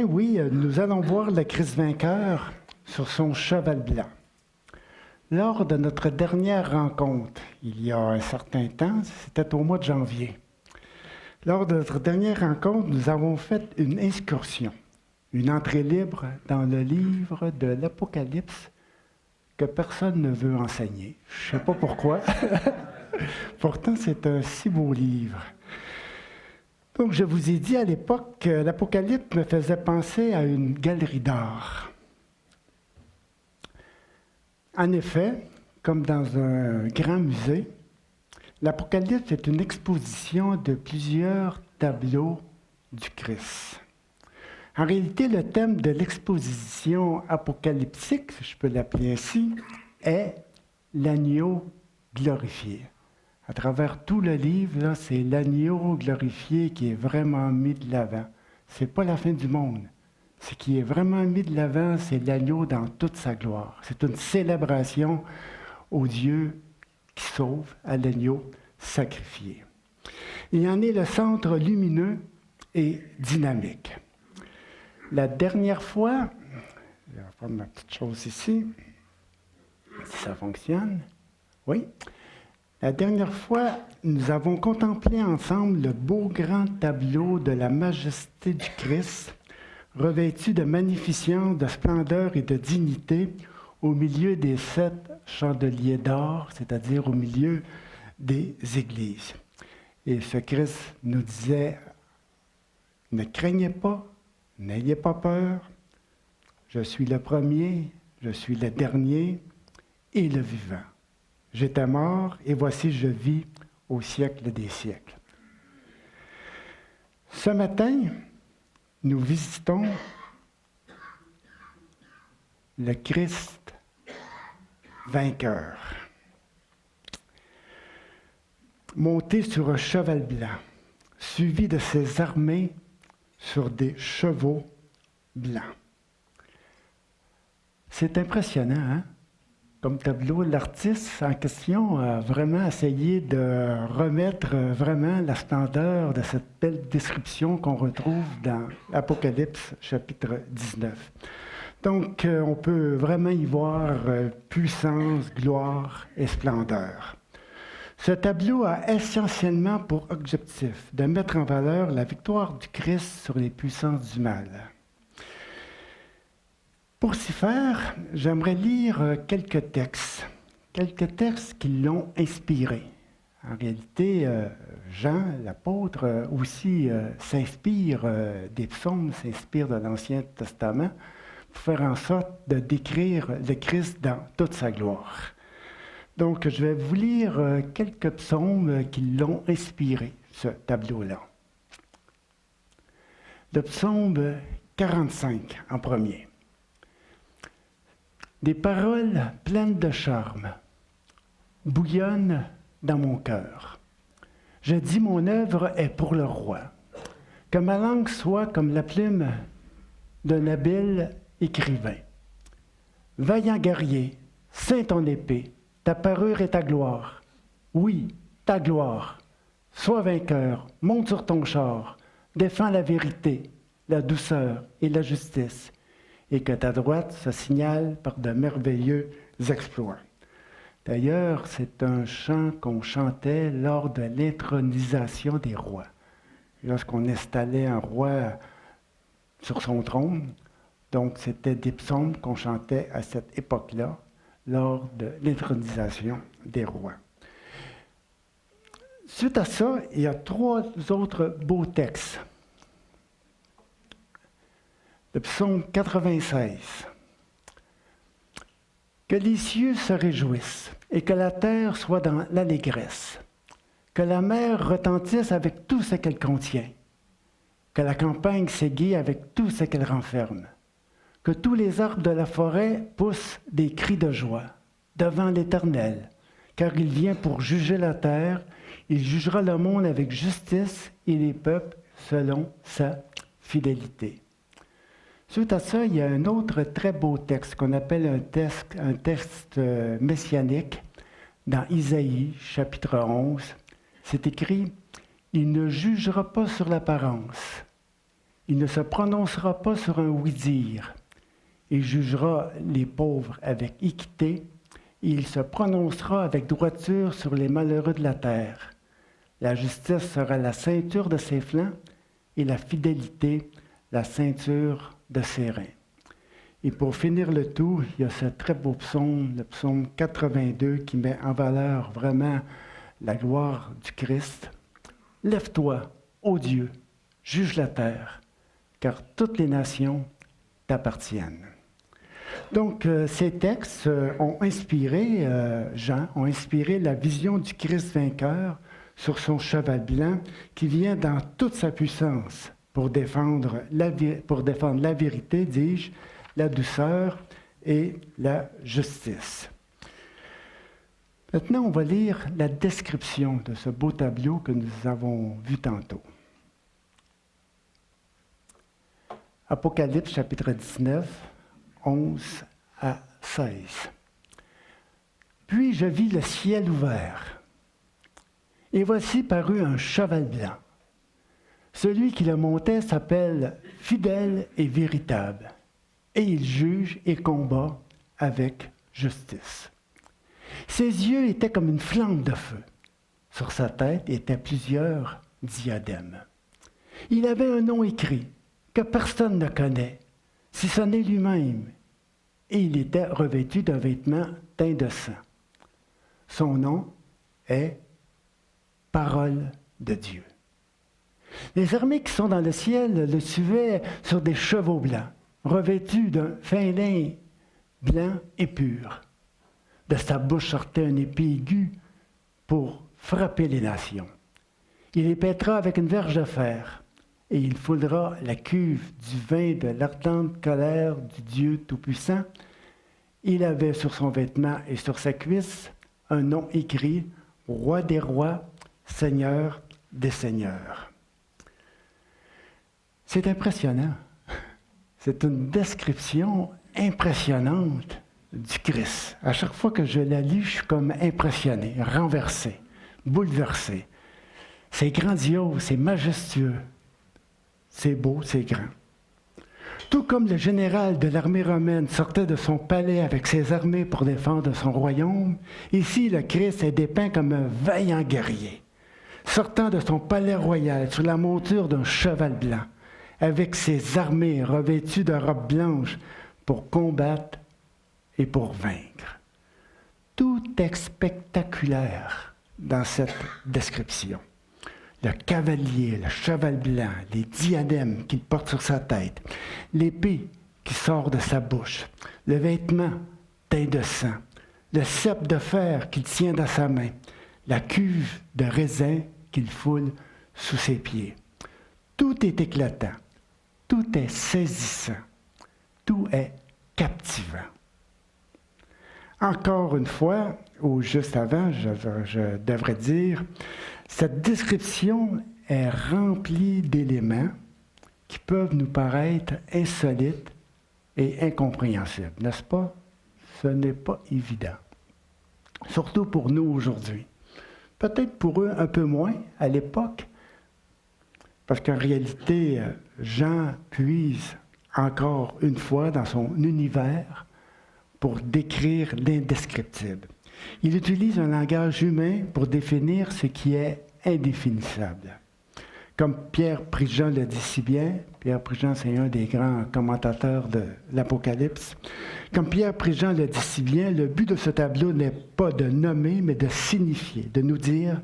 oui, nous allons voir le Christ vainqueur sur son cheval blanc. Lors de notre dernière rencontre, il y a un certain temps, c'était au mois de janvier. Lors de notre dernière rencontre, nous avons fait une excursion, une entrée libre dans le livre de l'Apocalypse que personne ne veut enseigner. Je ne sais pas pourquoi. Pourtant, c'est un si beau livre. Donc, je vous ai dit à l'époque que l'Apocalypse me faisait penser à une galerie d'art. En effet, comme dans un grand musée, l'Apocalypse est une exposition de plusieurs tableaux du Christ. En réalité, le thème de l'exposition apocalyptique, si je peux l'appeler ainsi, est l'agneau glorifié. À travers tout le livre, là, c'est l'agneau glorifié qui est vraiment mis de l'avant. Ce n'est pas la fin du monde. Ce qui est vraiment mis de l'avant, c'est l'agneau dans toute sa gloire. C'est une célébration au Dieu qui sauve, à l'agneau sacrifié. Il en est le centre lumineux et dynamique. La dernière fois, je vais prendre ma petite chose ici, si ça fonctionne. Oui. La dernière fois, nous avons contemplé ensemble le beau grand tableau de la majesté du Christ, revêtu de magnificence, de splendeur et de dignité, au milieu des 7 chandeliers d'or, c'est-à-dire au milieu des églises. Et ce Christ nous disait, ne craignez pas, n'ayez pas peur, je suis le premier, je suis le dernier et le vivant. J'étais mort et voici je vis au siècle des siècles. Ce matin, nous visitons le Christ vainqueur, monté sur un cheval blanc, suivi de ses armées sur des chevaux blancs. C'est impressionnant, hein? Comme tableau, l'artiste en question a vraiment essayé de remettre vraiment la splendeur de cette belle description qu'on retrouve dans Apocalypse chapitre 19. Donc, on peut vraiment y voir puissance, gloire et splendeur. Ce tableau a essentiellement pour objectif de mettre en valeur la victoire du Christ sur les puissances du mal. Pour s'y faire, j'aimerais lire quelques textes qui l'ont inspiré. En réalité, Jean, l'apôtre, aussi s'inspire des psaumes, s'inspire de l'Ancien Testament pour faire en sorte de décrire le Christ dans toute sa gloire. Donc, je vais vous lire quelques psaumes qui l'ont inspiré, ce tableau-là. Le psaume 45 en premier. Des paroles pleines de charme bouillonnent dans mon cœur. Je dis mon œuvre est pour le roi. Que ma langue soit comme la plume d'un habile écrivain. Vaillant guerrier, ceins ton épée, ta parure et ta gloire. Oui, ta gloire. Sois vainqueur, monte sur ton char, défends la vérité, la douceur et la justice. Et que ta droite se signale par de merveilleux exploits. D'ailleurs, c'est un chant qu'on chantait lors de l'intronisation des rois. Lorsqu'on installait un roi sur son trône, donc c'était des psaumes qu'on chantait à cette époque-là, lors de l'intronisation des rois. Suite à ça, il y a 3 autres beaux textes. Le psaume 96. Que les cieux se réjouissent et que la terre soit dans l'allégresse. Que la mer retentisse avec tout ce qu'elle contient. Que la campagne s'égaie avec tout ce qu'elle renferme. Que tous les arbres de la forêt poussent des cris de joie devant l'Éternel, car il vient pour juger la terre, il jugera le monde avec justice et les peuples selon sa fidélité. Suite à ça, il y a un autre très beau texte qu'on appelle un texte messianique dans Isaïe, chapitre 11. C'est écrit « Il ne jugera pas sur l'apparence. Il ne se prononcera pas sur un oui-dire. Il jugera les pauvres avec équité. Il se prononcera avec droiture sur les malheureux de la terre. La justice sera la ceinture de ses flancs et la fidélité la ceinture de ses reins. Et pour finir le tout, il y a ce très beau psaume, le psaume 82, qui met en valeur vraiment la gloire du Christ. « Lève-toi, ô Dieu, juge la terre, car toutes les nations t'appartiennent. » Donc, ces textes ont inspiré Jean, ont inspiré la vision du Christ vainqueur sur son cheval blanc qui vient dans toute sa puissance pour défendre la vérité, dis-je, la douceur et la justice. Maintenant, on va lire la description de ce beau tableau que nous avons vu tantôt. Apocalypse chapitre 19, 11 à 16. Puis je vis le ciel ouvert, et voici parut un cheval blanc. Celui qui le montait s'appelle Fidèle et Véritable, et il juge et combat avec justice. Ses yeux étaient comme une flamme de feu. Sur sa tête étaient plusieurs diadèmes. Il avait un nom écrit que personne ne connaît, si ce n'est lui-même, et il était revêtu d'un vêtement teint de sang. Son nom est Parole de Dieu. Les armées qui sont dans le ciel le suivaient sur des chevaux blancs, revêtus d'un fin lin blanc et pur. De sa bouche sortait un épée aiguë pour frapper les nations. Il les pètera avec une verge de fer, et il foulera la cuve du vin de l'ardente colère du Dieu Tout-Puissant. Il avait sur son vêtement et sur sa cuisse un nom écrit « Roi des rois, Seigneur des seigneurs ». C'est impressionnant. C'est une description impressionnante du Christ. À chaque fois que je la lis, je suis comme impressionné, renversé, bouleversé. C'est grandiose, c'est majestueux, c'est beau, c'est grand. Tout comme le général de l'armée romaine sortait de son palais avec ses armées pour défendre son royaume, ici le Christ est dépeint comme un vaillant guerrier, sortant de son palais royal sur la monture d'un cheval blanc, avec ses armées revêtues de robes blanches pour combattre et pour vaincre. Tout est spectaculaire dans cette description. Le cavalier, le cheval blanc, les diadèmes qu'il porte sur sa tête, l'épée qui sort de sa bouche, le vêtement teint de sang, le cep de fer qu'il tient dans sa main, la cuve de raisin qu'il foule sous ses pieds. Tout est éclatant, tout est saisissant, tout est captivant. Encore une fois, ou juste avant, je devrais dire, cette description est remplie d'éléments qui peuvent nous paraître insolites et incompréhensibles, n'est-ce pas? Ce n'est pas évident. Surtout pour nous aujourd'hui. Peut-être pour eux un peu moins à l'époque, parce qu'en réalité, Jean puise encore une fois dans son univers pour décrire l'indescriptible. Il utilise un langage humain pour définir ce qui est indéfinissable. Comme Pierre Prigent le dit si bien, Pierre Prigent, c'est un des grands commentateurs de l'Apocalypse. Comme Pierre Prigent le dit si bien, le but de ce tableau n'est pas de nommer, mais de signifier, de nous dire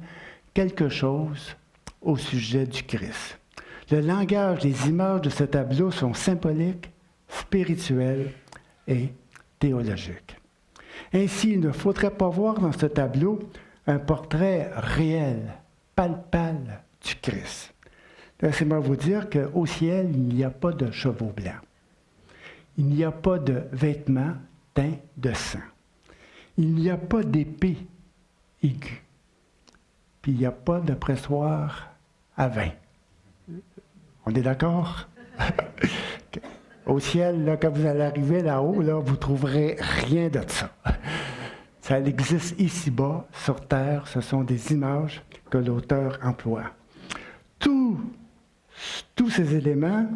quelque chose au sujet du Christ. Le langage, les images de ce tableau sont symboliques, spirituelles et théologiques. Ainsi, il ne faudrait pas voir dans ce tableau un portrait réel, palpable du Christ. Laissez-moi vous dire qu'au ciel, il n'y a pas de chevaux blancs. Il n'y a pas de vêtements teints de sang. Il n'y a pas d'épée aiguë. Puis il n'y a pas de pressoir à vin. On est d'accord? Au ciel, là, quand vous allez arriver là-haut, là, vous ne trouverez rien de ça. Ça existe ici-bas, sur terre, ce sont des images que l'auteur emploie. Tous ces éléments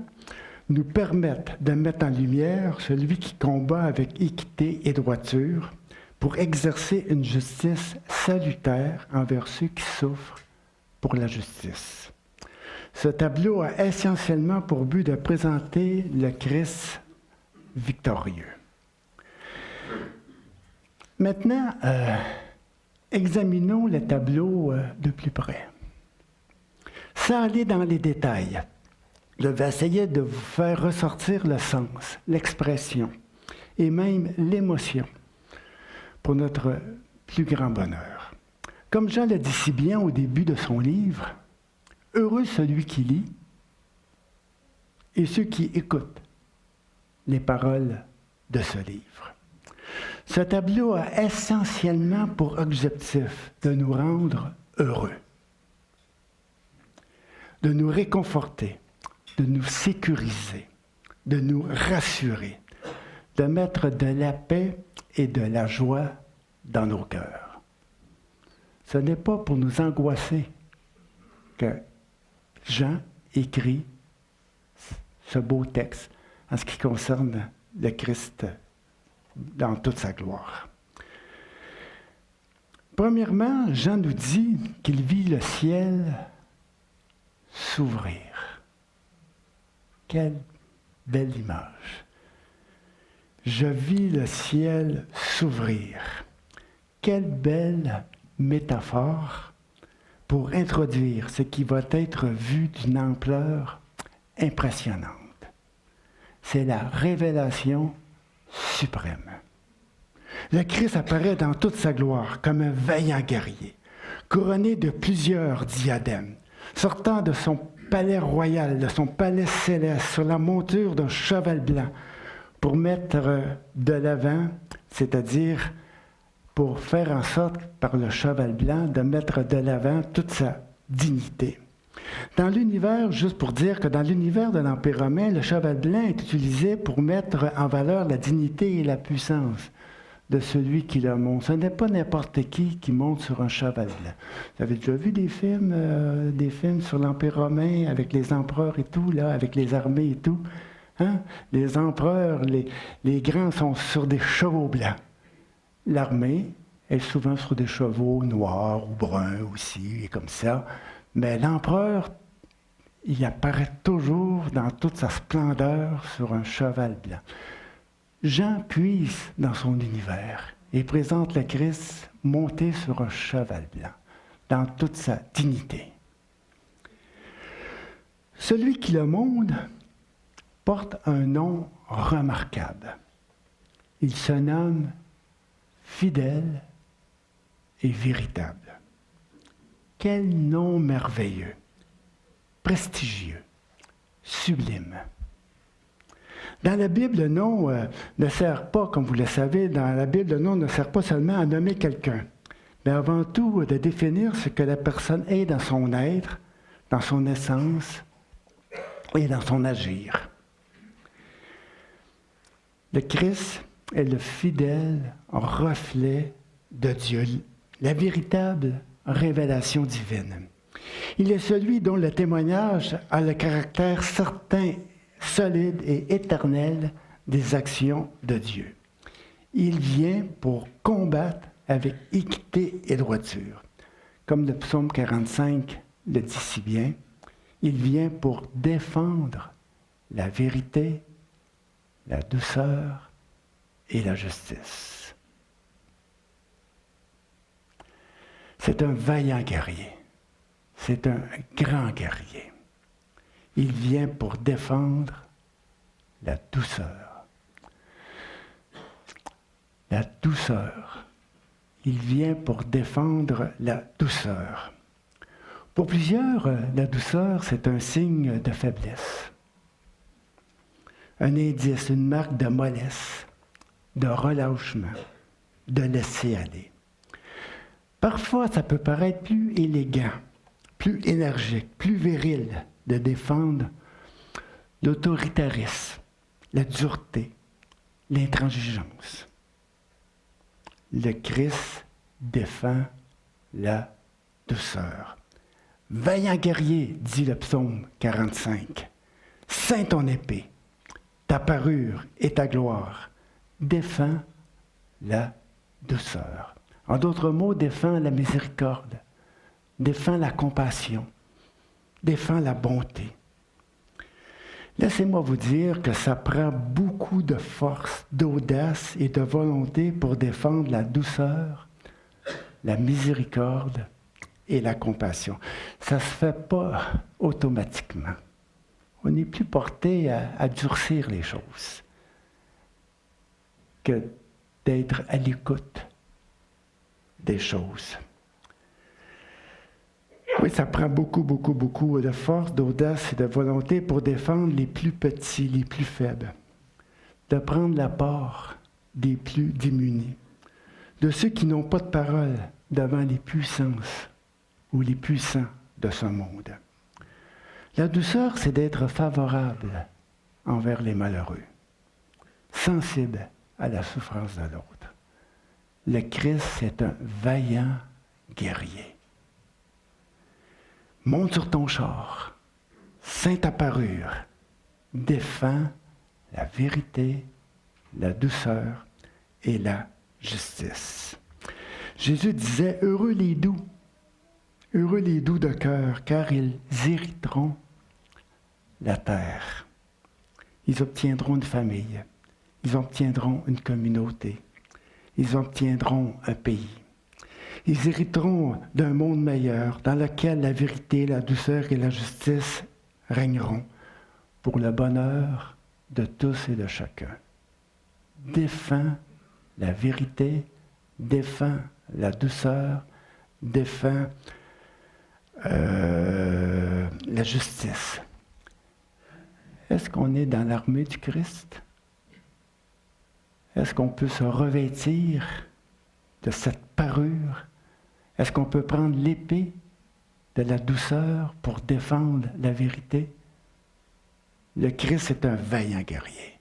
nous permettent de mettre en lumière celui qui combat avec équité et droiture pour exercer une justice salutaire envers ceux qui souffrent pour la justice. Ce tableau a essentiellement pour but de présenter le Christ victorieux. Maintenant, examinons le tableau de plus près. Sans aller dans les détails, je vais essayer de vous faire ressortir le sens, l'expression et même l'émotion pour notre plus grand bonheur. Comme Jean le dit si bien au début de son livre, « Heureux celui qui lit et ceux qui écoutent les paroles de ce livre. » Ce tableau a essentiellement pour objectif de nous rendre heureux, de nous réconforter, de nous sécuriser, de nous rassurer, de mettre de la paix et de la joie dans nos cœurs. Ce n'est pas pour nous angoisser que Jean écrit ce beau texte en ce qui concerne le Christ dans toute sa gloire. Premièrement, Jean nous dit qu'il vit le ciel s'ouvrir. Quelle belle image! Je vis le ciel s'ouvrir. Quelle belle métaphore pour introduire ce qui va être vu d'une ampleur impressionnante. C'est la révélation suprême. Le Christ apparaît dans toute sa gloire comme un vaillant guerrier, couronné de plusieurs diadèmes, sortant de son palais royal, de son palais céleste, sur la monture d'un cheval blanc, pour mettre de l'avant, c'est-à-dire pour faire en sorte, par le cheval blanc, de mettre de l'avant toute sa dignité. Dans l'univers, juste pour dire que dans l'univers de l'Empire romain, le cheval blanc est utilisé pour mettre en valeur la dignité et la puissance de celui qui le monte. Ce n'est pas n'importe qui monte sur un cheval blanc. Vous avez déjà vu des films sur l'Empire romain avec les empereurs et tout, là, avec les armées et tout? Hein? Les empereurs, les grands sont sur des chevaux blancs. L'armée est souvent sur des chevaux noirs ou bruns aussi, et comme ça. Mais l'empereur, il apparaît toujours dans toute sa splendeur sur un cheval blanc. Jean puise dans son univers et présente le Christ monté sur un cheval blanc, dans toute sa dignité. Celui qui le monte porte un nom remarquable. Il se nomme fidèle et véritable. Quel nom merveilleux, prestigieux, sublime. Dans la Bible, le nom ne sert pas, comme vous le savez, dans la Bible, le nom ne sert pas seulement à nommer quelqu'un, mais avant tout de définir ce que la personne est dans son être, dans son essence et dans son agir. Le Christ est le fidèle reflet de Dieu, la véritable révélation divine. Il est celui dont le témoignage a le caractère certain, solide et éternel des actions de Dieu. Il vient pour combattre avec équité et droiture. Comme le psaume 45 le dit si bien, il vient pour défendre la vérité, la douceur et la justice. C'est un vaillant guerrier. C'est un grand guerrier. Il vient pour défendre la douceur. La douceur. Il vient pour défendre la douceur. Pour plusieurs, la douceur, c'est un signe de faiblesse. Un indice, une marque de mollesse, de relâchement, de laisser aller. Parfois, ça peut paraître plus élégant, plus énergique, plus viril de défendre l'autoritarisme, la dureté, l'intransigeance. Le Christ défend la douceur. Vaillant guerrier, dit le psaume 45. Ceins ton épée, ta parure et ta gloire. Défends la douceur. En d'autres mots, défends la miséricorde, défends la compassion, défends la bonté. Laissez-moi vous dire que ça prend beaucoup de force, d'audace et de volonté pour défendre la douceur, la miséricorde et la compassion. Ça ne se fait pas automatiquement. On n'est plus porté à durcir les choses que d'être à l'écoute des choses. Oui, ça prend beaucoup de force, d'audace et de volonté pour défendre les plus petits, les plus faibles, de prendre la part des plus démunis, de ceux qui n'ont pas de parole devant les puissances ou les puissants de ce monde. La douceur, c'est d'être favorable envers les malheureux, sensible à la souffrance de l'autre. Le Christ, c'est un vaillant guerrier. Monte sur ton char, ceins ta parure, défends la vérité, la douceur et la justice. Jésus disait, heureux les doux de cœur, car ils hériteront la terre. Ils obtiendront une famille, ils obtiendront une communauté, ils obtiendront un pays. Ils hériteront d'un monde meilleur dans lequel la vérité, la douceur et la justice régneront pour le bonheur de tous et de chacun. Défends la vérité, défends la douceur, défends la justice. Est-ce qu'on est dans l'armée du Christ? Est-ce qu'on peut se revêtir de cette parure? Est-ce qu'on peut prendre l'épée de la douceur pour défendre la vérité? Le Christ est un vaillant guerrier.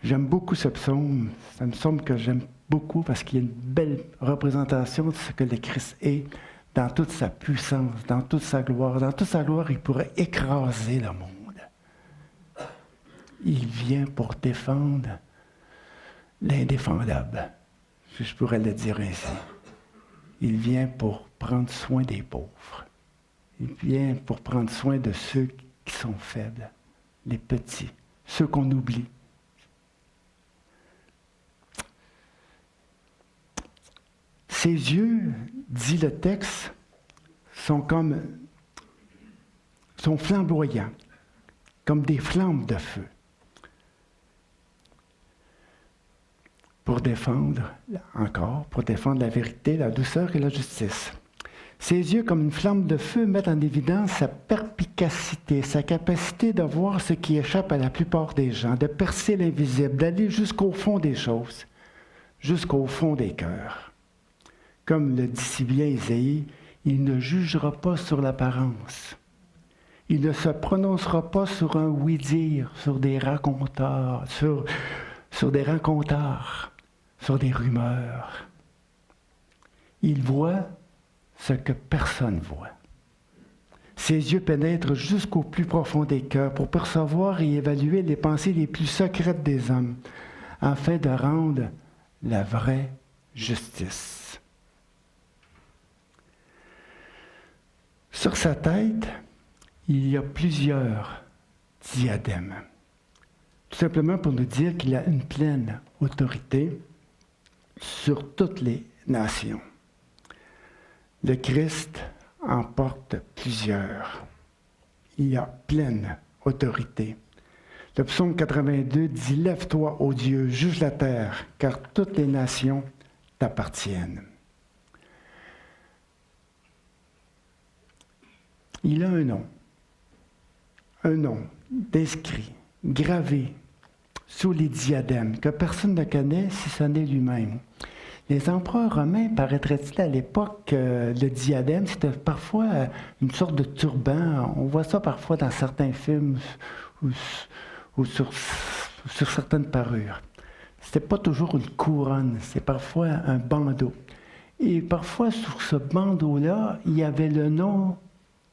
J'aime beaucoup ce psaume. C'est un psaume que j'aime beaucoup parce qu'il y a une belle représentation de ce que le Christ est dans toute sa puissance, dans toute sa gloire. Dans toute sa gloire, il pourrait écraser le monde. Il vient pour défendre l'indéfendable, si je pourrais le dire ainsi. Il vient pour prendre soin des pauvres. Il vient pour prendre soin de ceux qui sont faibles, les petits, ceux qu'on oublie. Ses yeux, dit le texte, sont flamboyants, comme des flammes de feu. Pour défendre la vérité, la douceur et la justice. Ses yeux, comme une flamme de feu, mettent en évidence sa perspicacité, sa capacité de voir ce qui échappe à la plupart des gens, de percer l'invisible, d'aller jusqu'au fond des choses, jusqu'au fond des cœurs. Comme le dit si bien Isaïe, il ne jugera pas sur l'apparence. Il ne se prononcera pas sur un oui-dire, sur des racontars, sur des rencontres, sur des rumeurs. Il voit ce que personne voit. Ses yeux pénètrent jusqu'au plus profond des cœurs pour percevoir et évaluer les pensées les plus secrètes des hommes, afin de rendre la vraie justice. Sur sa tête, il y a plusieurs diadèmes. Tout simplement pour nous dire qu'il a une pleine autorité sur toutes les nations. Le Christ en porte plusieurs. Il a pleine autorité. Le psaume 82 dit « Lève-toi, ô Dieu, juge la terre, car toutes les nations t'appartiennent. » Il a un nom d'inscrit, gravé sous les diadèmes, que personne ne connaît si ce n'est lui-même. Les empereurs romains, paraîtrait-il à l'époque, le diadème, c'était parfois une sorte de turban. On voit ça parfois dans certains films ou sur certaines parures. C'était pas toujours une couronne, c'est parfois un bandeau. Et parfois, sur ce bandeau-là, il y avait le nom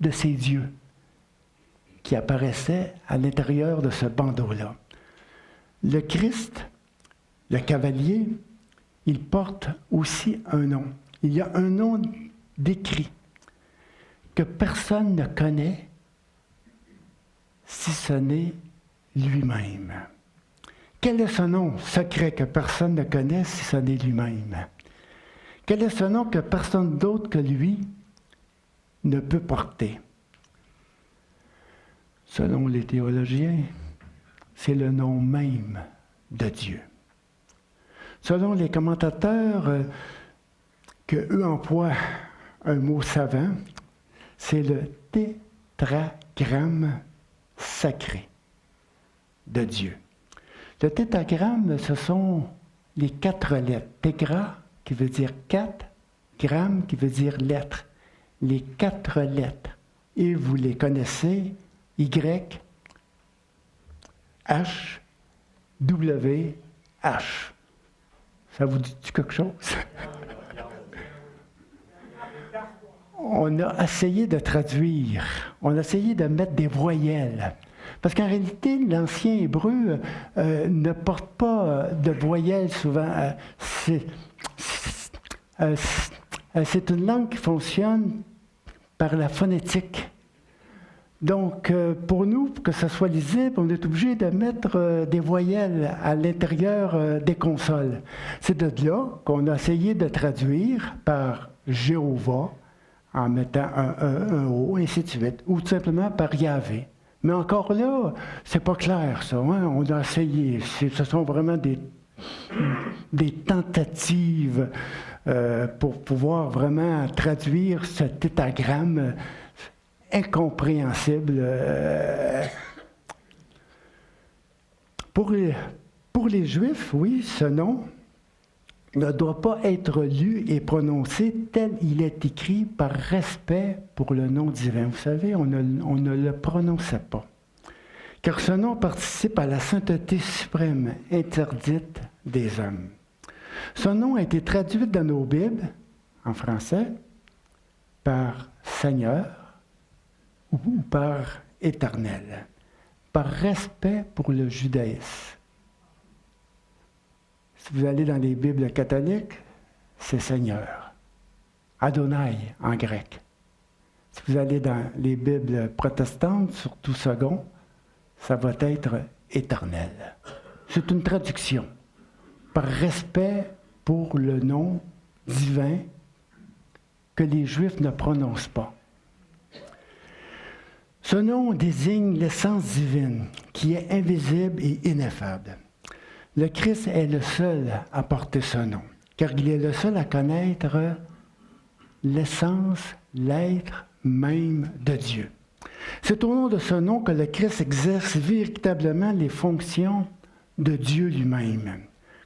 de ses yeux qui apparaissaient à l'intérieur de ce bandeau-là. Le Christ, le cavalier, il porte aussi un nom. Il y a un nom décrit que personne ne connaît si ce n'est lui-même. Quel est ce nom secret que personne ne connaît si ce n'est lui-même? Quel est ce nom que personne d'autre que lui ne peut porter? Selon les théologiens, c'est le nom même de Dieu. Selon les commentateurs, que eux emploient un mot savant, c'est le tétragramme sacré de Dieu. Le tétragramme, ce sont les 4 lettres. Tégra, qui veut dire 4, gramme, qui veut dire lettre. Les 4 lettres. Et vous les connaissez, Y, H, W, H. Ça vous dit quelque chose? On a essayé de traduire, on a essayé de mettre des voyelles. Parce qu'en réalité, l'ancien hébreu ne porte pas de voyelles souvent. C'est une langue qui fonctionne par la phonétique. Donc, pour nous, pour que ça soit lisible, on est obligé de mettre des voyelles à l'intérieur des consoles. C'est de là qu'on a essayé de traduire par Jéhovah, en mettant un O, ainsi de suite, ou tout simplement par Yahvé. Mais encore là, c'est pas clair, ça. Hein? On a essayé. Ce sont vraiment des tentatives pour pouvoir vraiment traduire ce tétragramme incompréhensible. Pour les Juifs, oui, ce nom ne doit pas être lu et prononcé tel il est écrit par respect pour le nom divin. Vous savez, on ne le prononçait pas. Car ce nom participe à la sainteté suprême interdite des hommes. Ce nom a été traduit dans nos Bibles, en français, par Seigneur ou par Éternel, par respect pour le judaïsme. Si vous allez dans les Bibles catholiques, c'est Seigneur. Adonai en grec. Si vous allez dans les Bibles protestantes, surtout second, ça va être Éternel. C'est une traduction. Par respect pour le nom divin que les Juifs ne prononcent pas. Ce nom désigne l'essence divine qui est invisible et ineffable. Le Christ est le seul à porter ce nom, car il est le seul à connaître l'essence, l'être même de Dieu. C'est au nom de ce nom que le Christ exerce véritablement les fonctions de Dieu lui-même.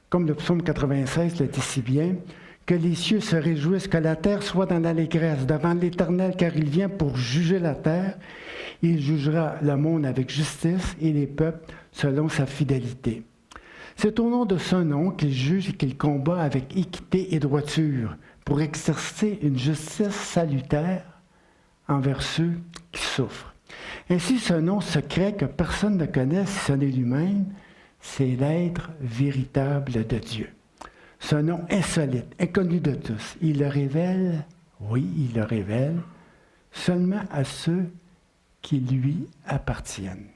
Comme le psaume 96 le dit si bien, que les cieux se réjouissent, que la terre soit dans l'allégresse devant l'Éternel, car il vient pour juger la terre. Il jugera le monde avec justice et les peuples selon sa fidélité. C'est au nom de ce nom qu'il juge et qu'il combat avec équité et droiture pour exercer une justice salutaire envers ceux qui souffrent. Ainsi, ce nom secret que personne ne connaît si ce n'est lui-même, c'est l'être véritable de Dieu. Ce nom insolite, inconnu de tous, il le révèle, oui, il le révèle, seulement à ceux qui lui appartiennent.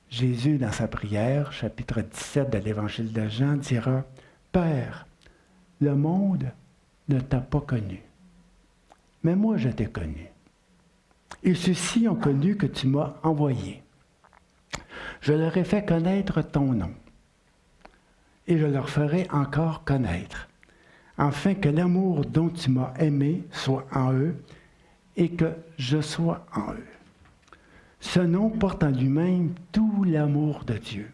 Jésus, dans sa prière, chapitre 17 de l'Évangile de Jean, dira « Père, le monde ne t'a pas connu, mais moi je t'ai connu. Et ceux-ci ont connu que tu m'as envoyé. Je leur ai fait connaître ton nom, et je leur ferai encore connaître, afin que l'amour dont tu m'as aimé soit en eux, et que je sois en eux. » Ce nom porte en lui-même tout l'amour de Dieu.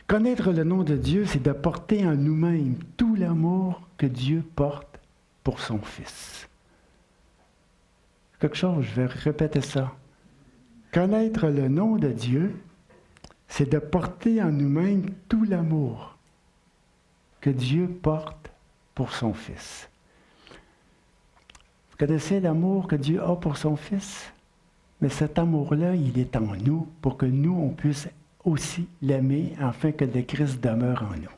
Connaître le nom de Dieu, c'est de porter en nous-mêmes tout l'amour que Dieu porte pour son Fils. Quelque chose, je vais répéter ça. Connaître le nom de Dieu, c'est de porter en nous-mêmes tout l'amour que Dieu porte pour son Fils. Vous connaissez l'amour que Dieu a pour son Fils? mais cet amour-là, il est en nous pour que nous, on puisse aussi l'aimer afin que le Christ demeure en nous.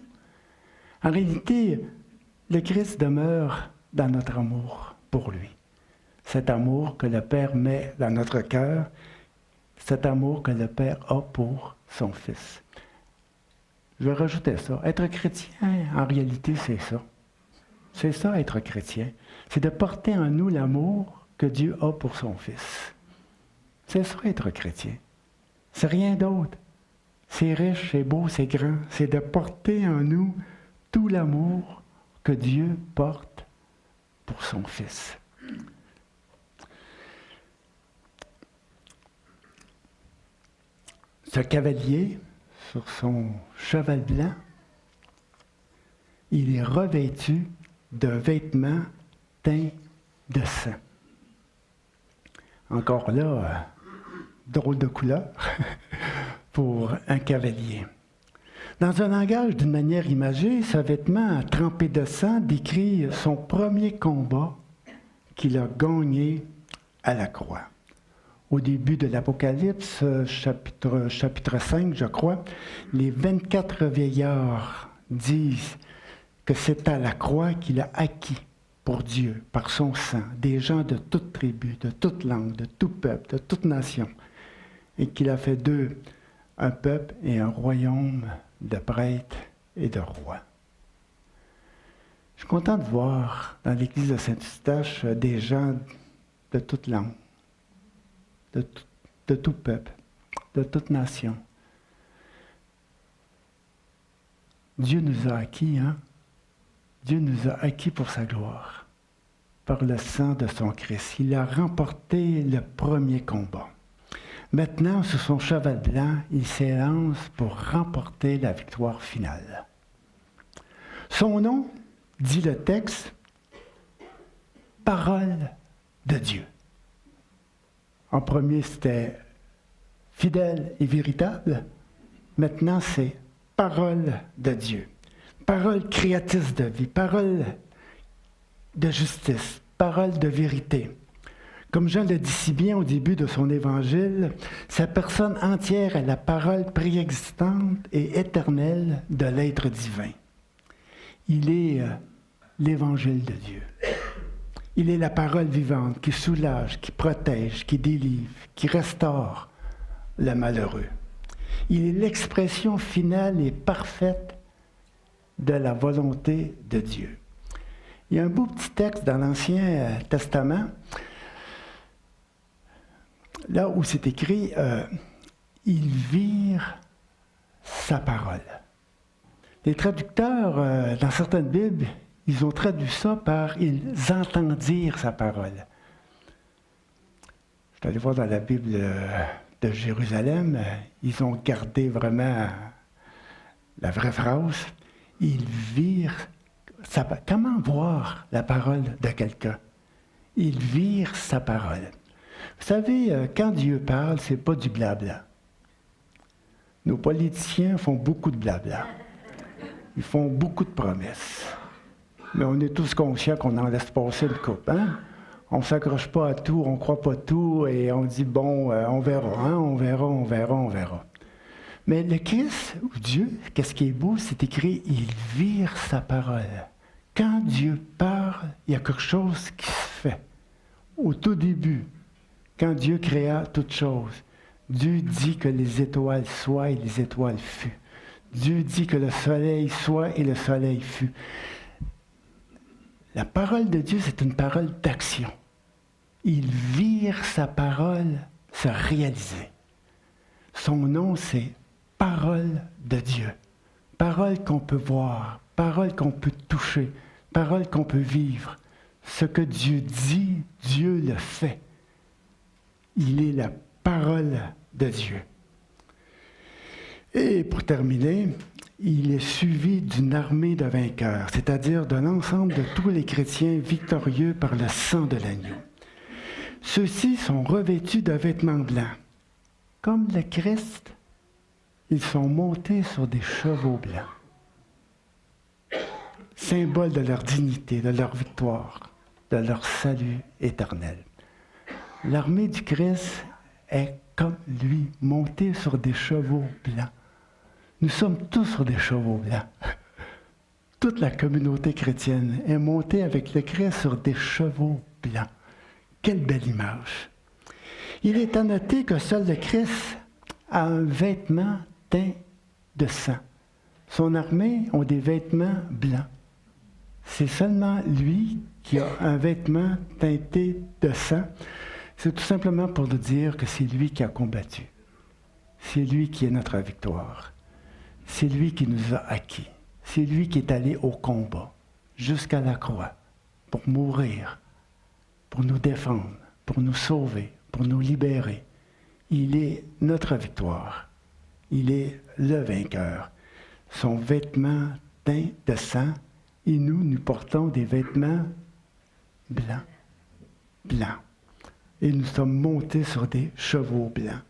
En réalité, le Christ demeure dans notre amour pour lui. Cet amour que le Père met dans notre cœur, cet amour que le Père a pour son Fils. Je vais rajouter ça. Être chrétien, en réalité, c'est ça. C'est ça, être chrétien. C'est de porter en nous l'amour que Dieu a pour son Fils. C'est ça, être chrétien. C'est rien d'autre. C'est riche, c'est beau, c'est grand. C'est de porter en nous tout l'amour que Dieu porte pour son Fils. Ce cavalier, sur son cheval blanc, il est revêtu d'un vêtement teint de sang. Encore là, drôle de couleur pour un cavalier. Dans un langage d'une manière imagée, ce vêtement trempé de sang décrit son premier combat qu'il a gagné à la croix. Au début de l'Apocalypse, chapitre 5, je crois, les 24 vieillards disent que c'est à la croix qu'il a acquis pour Dieu, par son sang, des gens de toute tribu, de toute langue, de tout peuple, de toute nation, et qu'il a fait d'eux un peuple et un royaume de prêtres et de rois. Je suis content de voir dans l'église de Saint-Eustache des gens de toute langue, de tout peuple, de toute nation. Dieu nous a acquis, hein? Dieu nous a acquis pour sa gloire, par le sang de son Christ. Il a remporté le premier combat. Maintenant, sur son cheval blanc, il s'élance pour remporter la victoire finale. Son nom, dit le texte, parole de Dieu. En premier, c'était fidèle et véritable. Maintenant, c'est parole de Dieu. Parole créatrice de vie, parole de justice, parole de vérité. Comme Jean le dit si bien au début de son évangile, sa personne entière est la parole préexistante et éternelle de l'être divin. Il est l'évangile de Dieu. Il est la parole vivante qui soulage, qui protège, qui délivre, qui restaure le malheureux. Il est l'expression finale et parfaite de la volonté de Dieu. Il y a un beau petit texte dans l'Ancien Testament, là où c'est écrit « Ils virent sa parole ». Les traducteurs, dans certaines Bibles, ils ont traduit ça par « Ils entendirent sa parole ». Je suis allé voir dans la Bible de Jérusalem, ils ont gardé vraiment la vraie phrase. Ils virent sa parole. Comment voir la parole de quelqu'un? Ils virent sa parole. Vous savez, quand Dieu parle, c'est pas du blabla. Nos politiciens font beaucoup de blabla. Ils font beaucoup de promesses. Mais on est tous conscients qu'on en laisse passer une coupe, hein? On ne s'accroche pas à tout, on ne croit pas tout, et on dit, bon, on verra, hein? On verra. Mais le Christ, ou Dieu, qu'est-ce qui est beau, c'est écrit, ils virent sa parole. Quand Dieu parle, il y a quelque chose qui se fait. Au tout début, quand Dieu créa toutes choses, Dieu dit que les étoiles soient et les étoiles furent. Dieu dit que le soleil soit et le soleil fut. La parole de Dieu, c'est une parole d'action. Ils virent sa parole se réaliser. Son nom, c'est parole de Dieu. Parole qu'on peut voir, parole qu'on peut toucher, parole qu'on peut vivre. Ce que Dieu dit, Dieu le fait. Il est la parole de Dieu. Et pour terminer, il est suivi d'une armée de vainqueurs, c'est-à-dire de l'ensemble de tous les chrétiens victorieux par le sang de l'agneau. Ceux-ci sont revêtus de vêtements blancs. Comme le Christ, ils sont montés sur des chevaux blancs. Symbole de leur dignité, de leur victoire, de leur salut éternel. L'armée du Christ est comme lui, monté sur des chevaux blancs. Nous sommes tous sur des chevaux blancs. Toute la communauté chrétienne est montée avec le Christ sur des chevaux blancs. Quelle belle image! Il est à noter que seul le Christ a un vêtement teint de sang. Son armée ont des vêtements blancs. C'est seulement lui qui a un vêtement teinté de sang. C'est tout simplement pour nous dire que c'est lui qui a combattu. C'est lui qui est notre victoire. C'est lui qui nous a acquis. C'est lui qui est allé au combat, jusqu'à la croix, pour mourir, pour nous défendre, pour nous sauver, pour nous libérer. Il est notre victoire. Il est le vainqueur. Son vêtement teint de sang, et nous portons des vêtements blancs. Blancs. Et nous sommes montés sur des chevaux blancs.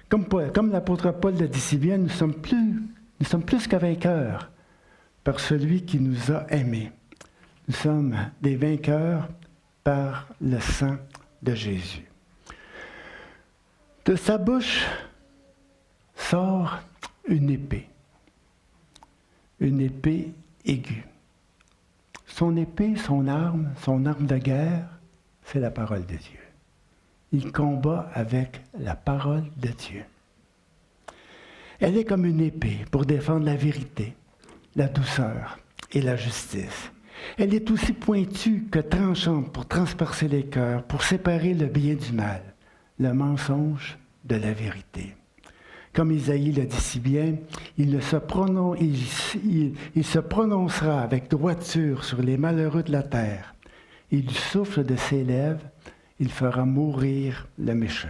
Comme l'apôtre Paul l'a dit si bien, nous sommes plus que vainqueurs par celui qui nous a aimés. Nous sommes des vainqueurs par le sang de Jésus. De sa bouche sort une épée aiguë. Son épée, son arme de guerre, c'est la parole de Dieu. Il combat avec la parole de Dieu. Elle est comme une épée pour défendre la vérité, la douceur et la justice. Elle est aussi pointue que tranchante pour transpercer les cœurs, pour séparer le bien du mal, le mensonge de la vérité. Comme Isaïe le dit si bien, il se prononcera avec droiture sur les malheureux de la terre, et du souffle de ses lèvres, il fera mourir le méchant.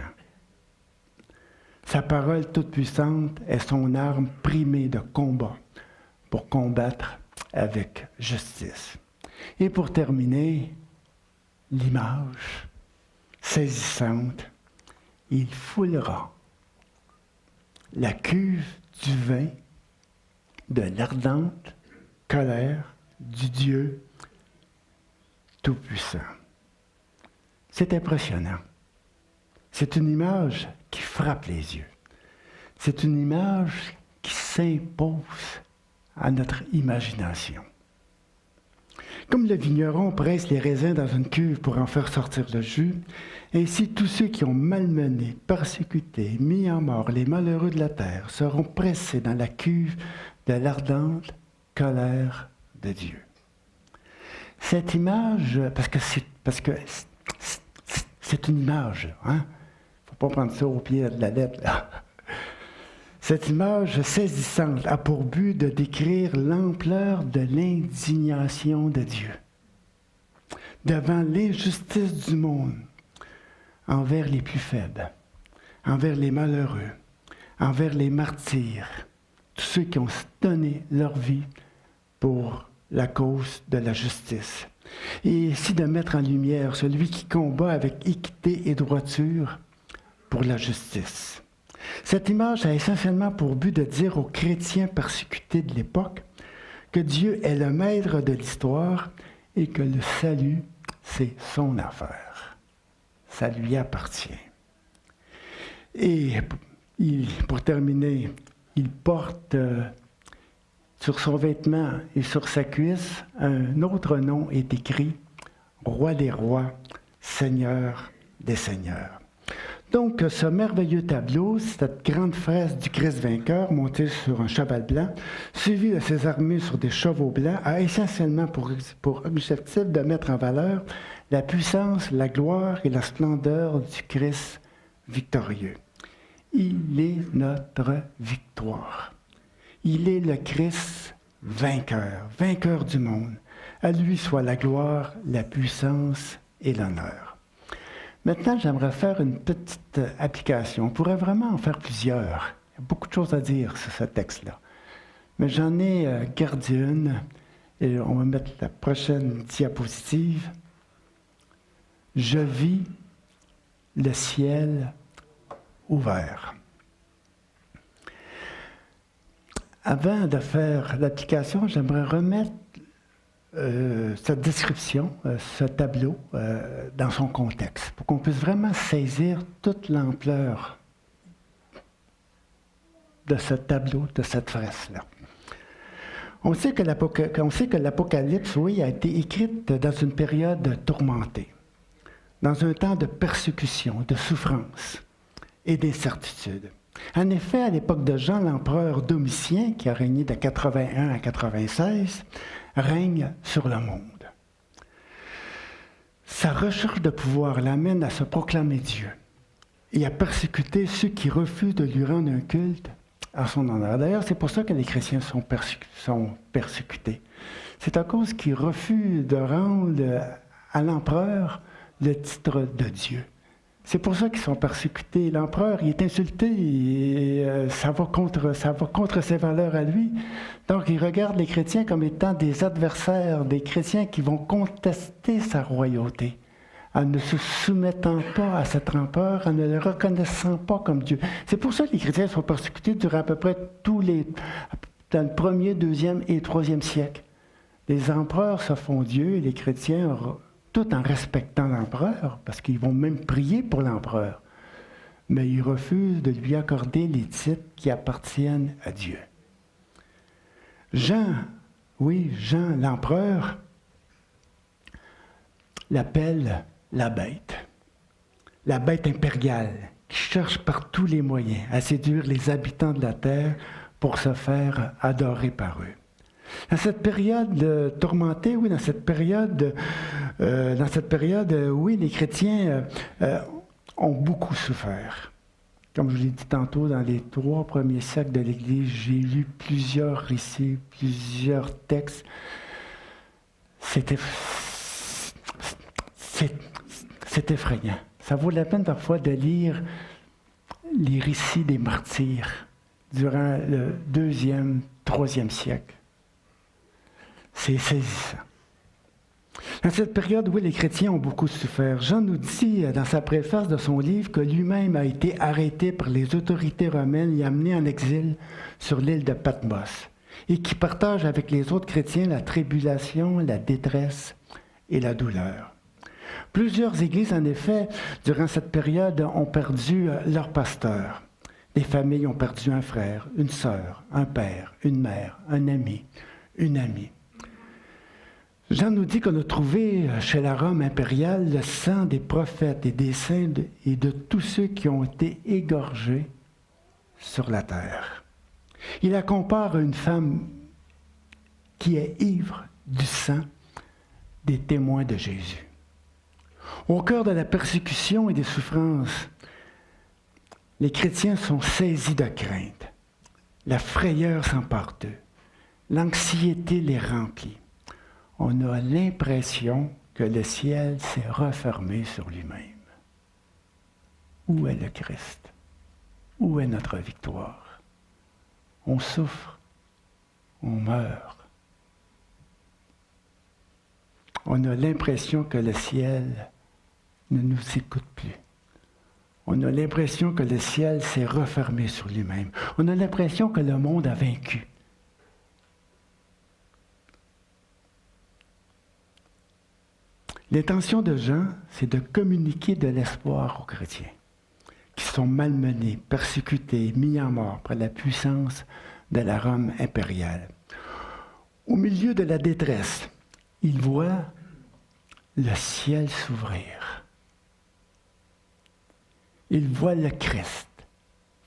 Sa parole toute puissante est son arme primée de combat pour combattre avec justice. Et pour terminer, l'image saisissante, il foulera la cuve du vin de l'ardente colère du Dieu Tout-Puissant. C'est impressionnant. C'est une image qui frappe les yeux. C'est une image qui s'impose à notre imagination. Comme le vigneron presse les raisins dans une cuve pour en faire sortir le jus, ainsi tous ceux qui ont malmené, persécuté, mis en mort les malheureux de la terre seront pressés dans la cuve de l'ardente colère de Dieu. Cette image, parce que c'est une image, hein? Il ne faut pas prendre ça au pied de la lettre, là. Cette image saisissante a pour but de décrire l'ampleur de l'indignation de Dieu devant l'injustice du monde envers les plus faibles, envers les malheureux, envers les martyrs, tous ceux qui ont donné leur vie pour la cause de la justice. Et ici de mettre en lumière celui qui combat avec équité et droiture pour la justice. Cette image a essentiellement pour but de dire aux chrétiens persécutés de l'époque que Dieu est le maître de l'histoire et que le salut, c'est son affaire. Ça lui appartient. Et pour terminer, il porte sur son vêtement et sur sa cuisse, un autre nom est écrit, Roi des rois, Seigneur des seigneurs. Donc, ce merveilleux tableau, cette grande fresque du Christ vainqueur montée sur un cheval blanc, suivi de ses armées sur des chevaux blancs, a essentiellement pour objectif de mettre en valeur la puissance, la gloire et la splendeur du Christ victorieux. Il est notre victoire. Il est le Christ vainqueur, vainqueur du monde. À lui soit la gloire, la puissance et l'honneur. Maintenant, j'aimerais faire une petite application. On pourrait vraiment en faire plusieurs. Il y a beaucoup de choses à dire sur ce texte-là. Mais j'en ai gardé une, et on va mettre la prochaine diapositive. Je vis le ciel ouvert. Avant de faire l'application, j'aimerais remettre cette description, ce tableau, dans son contexte, pour qu'on puisse vraiment saisir toute l'ampleur de ce tableau, de cette fresque-là. On sait que l'Apocalypse, oui, a été écrite dans une période tourmentée, dans un temps de persécution, de souffrance et d'incertitude. En effet, à l'époque de Jean, l'empereur Domitien, qui a régné de 81 à 96, règne sur le monde. Sa recherche de pouvoir l'amène à se proclamer Dieu et à persécuter ceux qui refusent de lui rendre un culte à son honneur. D'ailleurs, c'est pour ça que les chrétiens sont persécutés. C'est à cause qu'ils refusent de rendre à l'empereur le titre de Dieu. C'est pour ça qu'ils sont persécutés. L'empereur, il est insulté et ça va contre ses valeurs à lui. Donc, il regarde les chrétiens comme étant des adversaires, des chrétiens qui vont contester sa royauté, en ne se soumettant pas à cet empereur, en ne le reconnaissant pas comme Dieu. C'est pour ça que les chrétiens sont persécutés durant à peu près dans le 1er, 2e et 3e siècle. Les empereurs se font Dieu et les chrétiens, tout en respectant l'empereur, parce qu'ils vont même prier pour l'empereur, mais ils refusent de lui accorder les titres qui appartiennent à Dieu. Jean, l'empereur, l'appelle la bête impériale, qui cherche par tous les moyens à séduire les habitants de la terre pour se faire adorer par eux. Dans cette période tourmentée, dans cette période, les chrétiens ont beaucoup souffert. Comme je l'ai dit tantôt, dans les 3 premiers siècles de l'Église, j'ai lu plusieurs récits, plusieurs textes. C'est effrayant. Ça vaut la peine parfois de lire les récits des martyrs durant le 2e, 3e siècle. C'est saisissant. Dans cette période, les chrétiens ont beaucoup souffert. Jean nous dit dans sa préface de son livre que lui-même a été arrêté par les autorités romaines et amené en exil sur l'île de Patmos, et qui partage avec les autres chrétiens la tribulation, la détresse et la douleur. Plusieurs églises, en effet, durant cette période, ont perdu leur pasteur. Des familles ont perdu un frère, une sœur, un père, une mère, un ami, une amie. Jean nous dit qu'on a trouvé chez la Rome impériale le sang des prophètes et des saints et de tous ceux qui ont été égorgés sur la terre. Il la compare à une femme qui est ivre du sang des témoins de Jésus. Au cœur de la persécution et des souffrances, les chrétiens sont saisis de crainte. La frayeur s'empare d'eux. L'anxiété les remplit. On a l'impression que le ciel s'est refermé sur lui-même. Où est le Christ? Où est notre victoire? On souffre, on meurt. On a l'impression que le ciel ne nous écoute plus. On a l'impression que le ciel s'est refermé sur lui-même. On a l'impression que le monde a vaincu. L'intention de Jean, c'est de communiquer de l'espoir aux chrétiens qui sont malmenés, persécutés, mis en mort par la puissance de la Rome impériale. Au milieu de la détresse, ils voient le ciel s'ouvrir. Ils voient le Christ,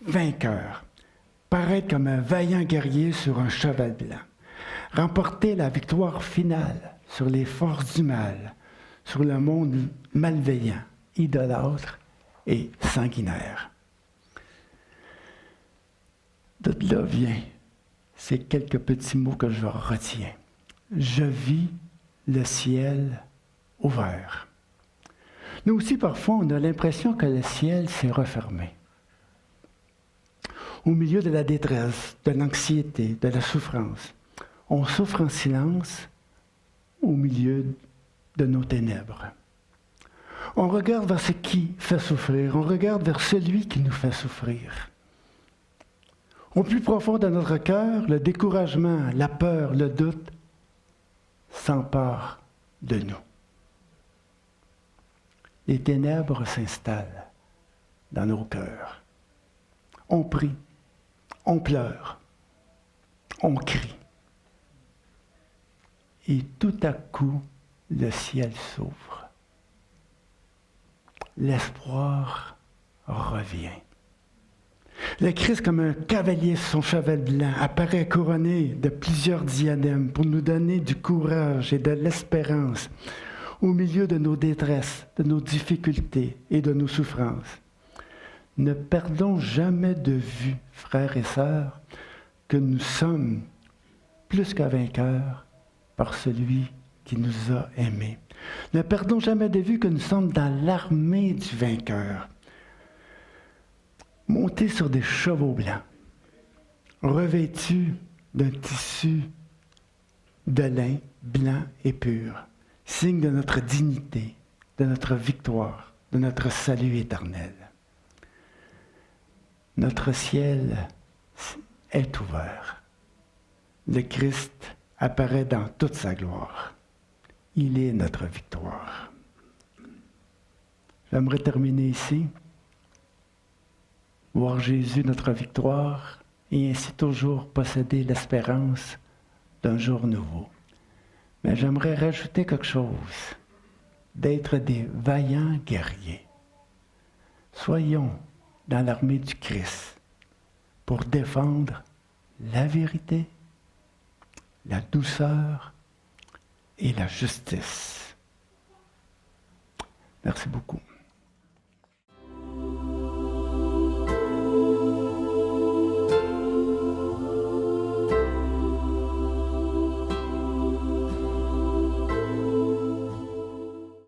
vainqueur, paraître comme un vaillant guerrier sur un cheval blanc, remporter la victoire finale sur les forces du mal, sur le monde malveillant, idolâtre et sanguinaire. De là vient ces quelques petits mots que je retiens. Je vis le ciel ouvert. Nous aussi, parfois, on a l'impression que le ciel s'est refermé. Au milieu de la détresse, de l'anxiété, de la souffrance, on souffre en silence au milieu de nos ténèbres. On regarde vers ce qui fait souffrir, on regarde vers celui qui nous fait souffrir. Au plus profond de notre cœur, le découragement, la peur, le doute s'emparent de nous. Les ténèbres s'installent dans nos cœurs. On prie, On pleure, on crie. Et tout à coup, le ciel s'ouvre. L'espoir revient. Le Christ, comme un cavalier sur son cheval blanc, apparaît couronné de plusieurs diadèmes pour nous donner du courage et de l'espérance au milieu de nos détresses, de nos difficultés et de nos souffrances. Ne perdons jamais de vue, frères et sœurs, que nous sommes plus que vainqueurs par celui qui nous a aimés. Ne perdons jamais de vue que nous sommes dans l'armée du vainqueur, montés sur des chevaux blancs, revêtus d'un tissu de lin blanc et pur, signe de notre dignité, de notre victoire, de notre salut éternel. Notre ciel est ouvert. Le Christ apparaît dans toute sa gloire. Il est notre victoire. J'aimerais terminer ici. Voir Jésus, notre victoire, et ainsi toujours posséder l'espérance d'un jour nouveau. Mais j'aimerais rajouter quelque chose, d'être des vaillants guerriers. Soyons dans l'armée du Christ pour défendre la vérité, la douceur et la justice. Merci beaucoup.